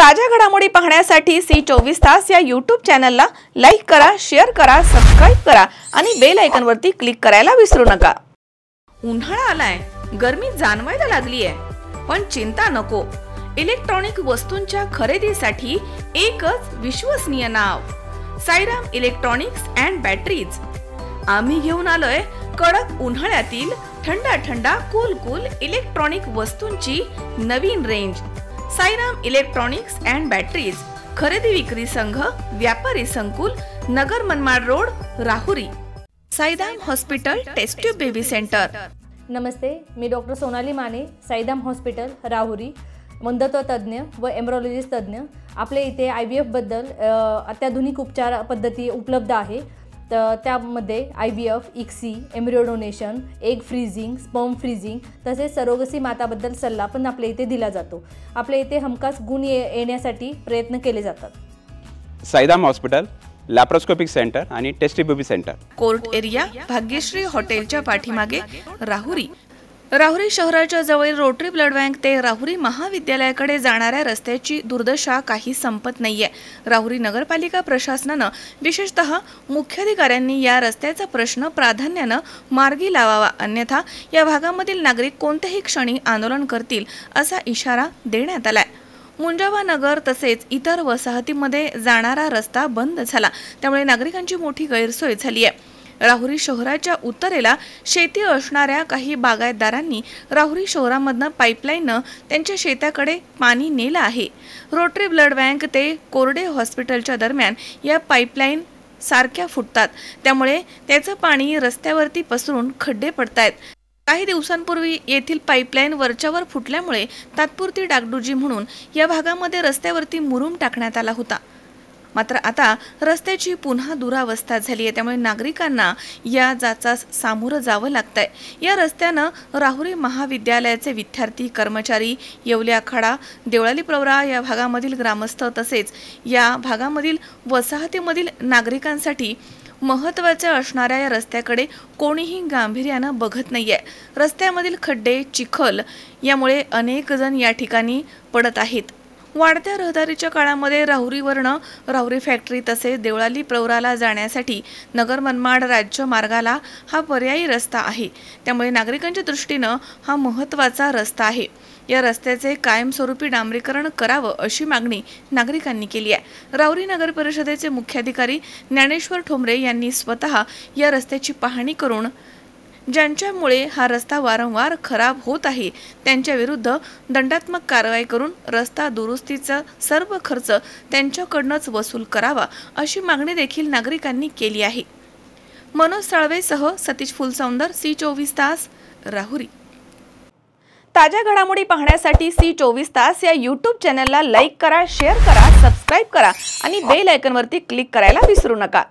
ताज्या घडामोडी पाहण्यासाठी सी24 तास या YouTube चॅनलला लाईक करा, शेअर करा, सबस्क्राइब करा आणि बेल आयकॉनवरती क्लिक करायला विसरू नका। उन्हाळा आलाय, गरमी जाणवायला लागली आहे, पण चिंता नको। इलेक्ट्रॉनिक वस्तूंच्या खरेदीसाठी एकच विश्वसनीय नाव, साईराम इलेक्ट्रॉनिक्स अँड बॅटरीज। आम्ही घेऊन आलोय कडक उन्हाळ्यातील ठंडा कूल इलेक्ट्रॉनिक वस्तूंची नवीन range. Sairam electronics and batteries, खरेदी विक्री संघ, व्यापारी संकुल, Nagar Manmad road, Rahuri. Sairam hospital test tube baby centre. नमस्ते, मी डॉक्टर सोनाली माने, साईराम हॉस्पिटल राहुरी, मंदत्व तज्ञ व एम्ब्रोलॉजिस्ट तज्ञ। आपल्या इथे IVF बद्दल अत्याधुनिक उपचार पद्धती उपलब्ध आहे। त्यामध्ये IVF, ICSI, embryo donation, egg freezing, sperm freezing तसेच सरोगसी माताबद्दल सल्ला पण आपल्या इथे दिला जातो। आपल्या इथे हमखास गुण येण्यासाठी प्रयत्न केले जातात। साईराम हॉस्पिटल लॅप्रोस्कोपिक सेंटर आणि test baby centre, court area, Bhagyashree हॉटेलच्या पाठीमागे, राहुरी। राहुरी शहराच्या जवळ रोटरी ब्लड बँक ते राहुरी महाविद्यालयाकडे जाणाऱ्या रस्त्याची दुर्दशा काही संपत नाहीये। राहुरी नगरपालिका प्रशासनाने विशेषतः मुख्याधिकाऱ्यांनी या रस्त्याचा प्रश्न प्राधान्याने मार्गी लावावा, अन्यथा या भागामधील नागरिक कोणत्याही क्षणी आंदोलन करतील असा इशारा देण्यात आलाय। मुंजावा नगर तसेच इतर वसाहतीमध्ये जाणारा रस्ता बंद झाला, त्यामुळे नागरिकांची मोठी गैरसोय झाली आहे। राहुरी शहराच्या उत्तरेला शेती असणाऱ्या काही बागायतदारांनी राहुरी शहरामधून पाईपलाईनने त्यांच्या शेताकडे पाणी नेलं आहे। रोटरी ब्लड बँक ते कोरडे हॉस्पिटलच्या दरम्यान या पाईपलाईन सारख्या फुटतात, त्यामुळे त्याचं पाणी रस्त्यावरती पसरून खड्डे पडतायत। काही दिवसांपूर्वी येथील पाईपलाईन वरच्यावर फुटल्यामुळे तात्पुरती डागडुजी म्हणून या भागामध्ये रस्त्यावरती मुरुम टाकण्यात आला होता, मात्र आता रस्त्याची पुन्हा दुरावस्था झाली आहे, त्यामुळे नागरिकांना या जाचास सामोरं जावं लागतंय। या रस्त्यानं राहुरी महाविद्यालयाचे विद्यार्थी, कर्मचारी, येवले आखाडा, देवळाली प्रवरा या भागामधील ग्रामस्थ तसेच या भागामधील वसाहतीमधील नागरिकांसाठी महत्त्वाच्या असणाऱ्या या रस्त्याकडे कोणीही गांभीर्यानं बघत नाहीये। रस्त्यामधील खड्डे, चिखल यामुळे अनेक जण या ठिकाणी पडत आहेत। वाढत्या रहदारीच्या काळामध्ये राहुरीवरनं राहुरी फॅक्टरी तसेच देवळाली प्रवराला जाण्यासाठी नगर मनमाड राज्य मार्गाला हा पर्यायी रस्ता आहे, त्यामुळे नागरिकांच्या दृष्टीनं हा महत्त्वाचा रस्ता आहे। या रस्त्याचे कायमस्वरूपी डांबरीकरण करावं अशी मागणी नागरिकांनी केली आहे। राहुरी नगर परिषदेचे मुख्याधिकारी ज्ञानेश्वर ठोंबरे यांनी स्वतः या रस्त्याची पाहणी करून ज्यांच्यामुळे हा रस्ता वारंवार खराब होत आहे त्यांच्या विरुद्ध दंडात्मक कारवाई करून रस्ता दुरुस्तीचा सर्व खर्च त्यांच्याकडूनच वसूल करावा अशी मागणी देखील नागरिकांनी केली आहे। मनोज साळवेसह सतीश फुलसौंदर, सी24 तास, राहुरी। ताज्या घडामोडी पाहण्यासाठी सी24 तास या YouTube चॅनलला लाईक करा, शेअर करा, सबस्क्राइब करा आणि बेल आयकॉनवरती क्लिक करायला विसरू नका।